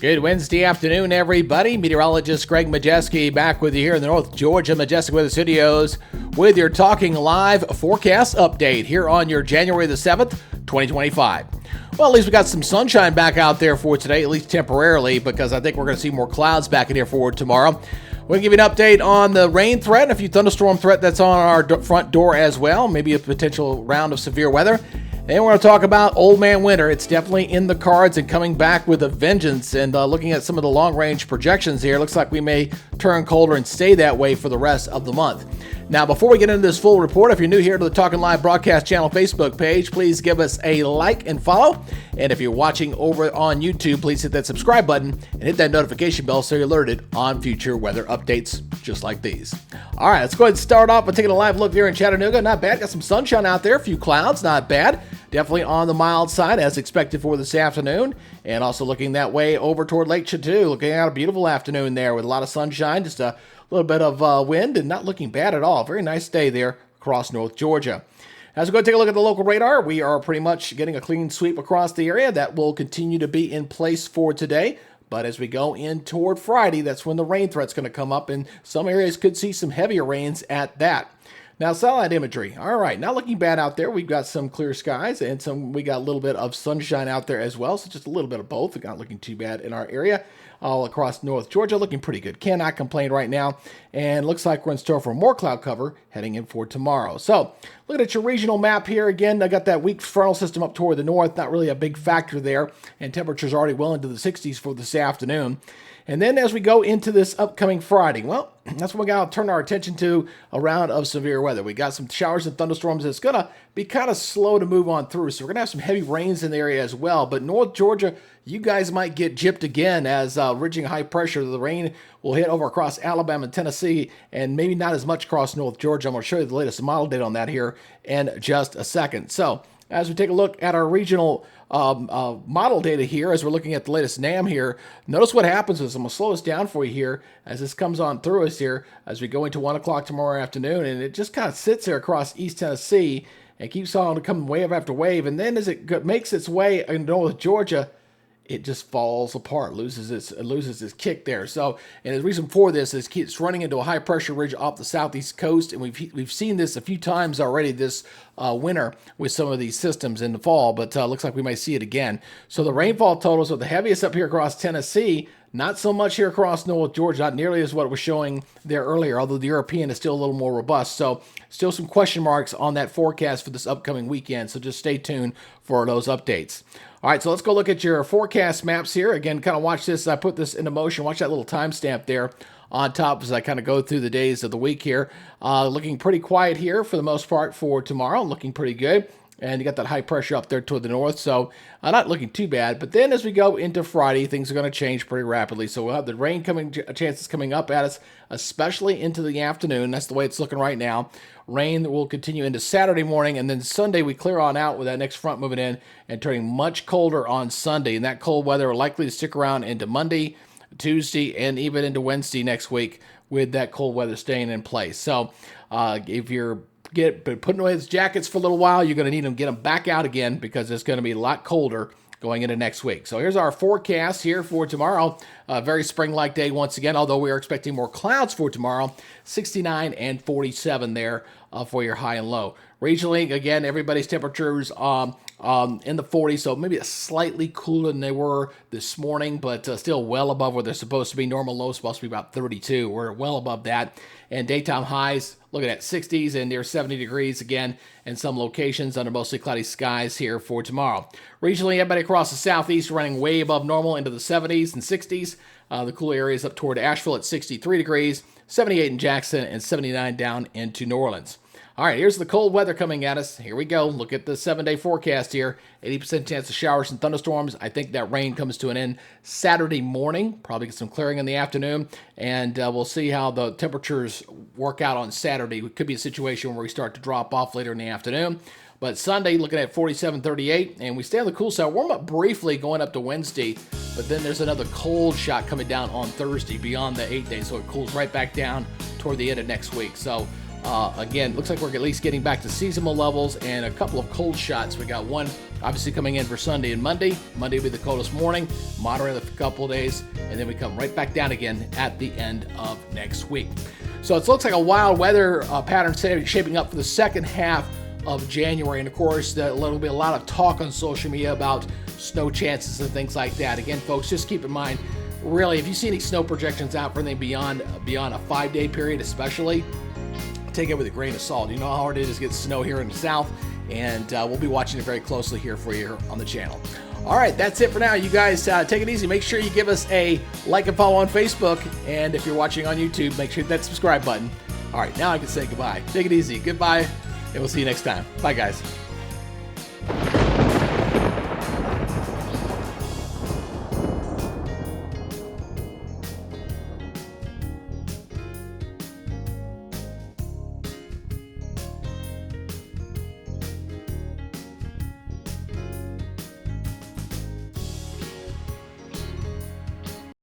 Good Wednesday afternoon, everybody. Meteorologist Greg Majewski back with you here in the North Georgia Majestic Weather Studios with your Talking Live forecast update here on your January the 7th, 2025. Well, at least we got some sunshine back out there for today, at least temporarily, because I think we're going to see more clouds back in here for tomorrow. We're going to give you an update on the rain threat and a few thunderstorm threat that's on our front door as well, maybe a potential round of severe weather. And we're going to talk about Old Man Winter. It's definitely in the cards and coming back with a vengeance. And looking at some of the long-range projections here, looks like we may turn colder and stay that way for the rest of the month. Now, before we get into this full report, if you're new here to the Talking Live Broadcast Channel Facebook page, please give us a like and follow. And if you're watching over on YouTube, please hit that subscribe button and hit that notification bell so you're alerted on future weather updates just like these. All right, let's go ahead and start off by taking a live look here in Chattanooga. Not bad. Got some sunshine out there, a few clouds, not bad. Definitely on the mild side as expected for this afternoon. And also looking that way over toward Lake Chateau. Looking at a beautiful afternoon there with a lot of sunshine, just a little bit of wind and not looking bad at all. Very nice day there across North Georgia. As we go take a look at the local radar, we are pretty much getting a clean sweep across the area. That will continue to be in place for today. But as we go in toward Friday, that's when the rain threat's going to come up, and some areas could see some heavier rains at that. Now, satellite imagery. All right, not looking bad out there. We've got some clear skies and we got a little bit of sunshine out there as well. So just a little bit of both. Not looking too bad in our area. All across North Georgia, looking pretty good. Cannot complain right now. And looks like we're in store for more cloud cover heading in for tomorrow. So looking at your regional map here again, I got that weak frontal system up toward the north. Not really a big factor there. And temperatures already well into the 60s for this afternoon. And then as we go into this upcoming Friday, well, that's when we got to turn our attention to a round of severe weather. We got some showers and thunderstorms that's going to be kind of slow to move on through. So we're going to have some heavy rains in the area as well. But North Georgia, you guys might get gypped again as ridging high pressure. The rain will hit over across Alabama and Tennessee and maybe not as much across North Georgia. I'm going to show you the latest model data on that here in just a second. So as we take a look at our regional model data here, as we're looking at the latest NAM here, notice what happens is I'm going to slow this down for you here as this comes on through us here as we go into 1 o'clock tomorrow afternoon, and it just kind of sits there across East Tennessee and keeps on coming wave after wave, and then as it makes its way into North Georgia, it just falls apart, loses its kick there. So, and the reason for this is it's running into a high pressure ridge off the southeast coast, and we've seen this a few times already this winter with some of these systems in the fall, but looks like we might see it again. So the rainfall totals are the heaviest up here across Tennessee, not so much here across North Georgia, not nearly as what it was showing there earlier, although the European is still a little more robust. So still some question marks on that forecast for this upcoming weekend, so just stay tuned for those updates. All right, so let's go look at your forecast maps here. Again, kind of watch this. I put this into motion. Watch that little timestamp there on top as I kind of go through the days of the week here. Looking pretty quiet here for the most part for tomorrow. Looking pretty good. And you got that high pressure up there toward the north, so not looking too bad. But then as we go into Friday, things are going to change pretty rapidly. So we'll have the rain chances coming up at us, especially into the afternoon. That's the way it's looking right now. Rain will continue into Saturday morning, and then Sunday we clear on out with that next front moving in and turning much colder on Sunday. And that cold weather are likely to stick around into Monday, Tuesday, and even into Wednesday next week with that cold weather staying in place. So if you're putting away those jackets for a little while, you're going to need them, get them back out again because it's going to be a lot colder going into next week. So here's our forecast here for tomorrow. Very spring-like day once again, although we are expecting more clouds for tomorrow. 69 and 47 there for your high and low. Regionally, again, everybody's temperatures in the 40s, so maybe a slightly cooler than they were this morning, but still well above where they're supposed to be. Normal low is supposed to be about 32. We're well above that. And daytime highs, looking at 60s and near 70 degrees again in some locations under mostly cloudy skies here for tomorrow. Regionally, everybody across the southeast running way above normal into the 70s and 60s. The cool areas up toward Asheville at 63 degrees, 78 in Jackson, and 79 down into New Orleans. All right, here's the cold weather coming at us. Here we go. Look at the 7-day forecast here. 80% chance of showers and thunderstorms. I think that rain comes to an end Saturday morning. Probably get some clearing in the afternoon. And we'll see how the temperatures work out on Saturday. It could be a situation where we start to drop off later in the afternoon. But Sunday, looking at 47, 38. And we stay on the cool side. Warm up briefly going up to Wednesday. But then there's another cold shot coming down on Thursday beyond the 8 days. So it cools right back down toward the end of next week. So again, looks like we're at least getting back to seasonal levels and a couple of cold shots. We got one Obviously coming in for Sunday and Monday. Monday will be the coldest morning, moderate for a couple of days, and then we come right back down again at the end of next week. So it looks like a wild weather pattern shaping up for the second half of January. And of course, there'll be a lot of talk on social media about snow chances and things like that. Again, folks, just keep in mind, really, if you see any snow projections out for anything beyond a 5-day period, especially, take it with a grain of salt. You know how hard it is to get snow here in the south, and we'll be watching it very closely here for you on the channel. All right, that's it for now. You guys take it easy. Make sure you give us a like and follow on Facebook, and if you're watching on YouTube, make sure you hit that subscribe button. All right, now I can say goodbye. Take it easy. Goodbye, and we'll see you next time. Bye, guys.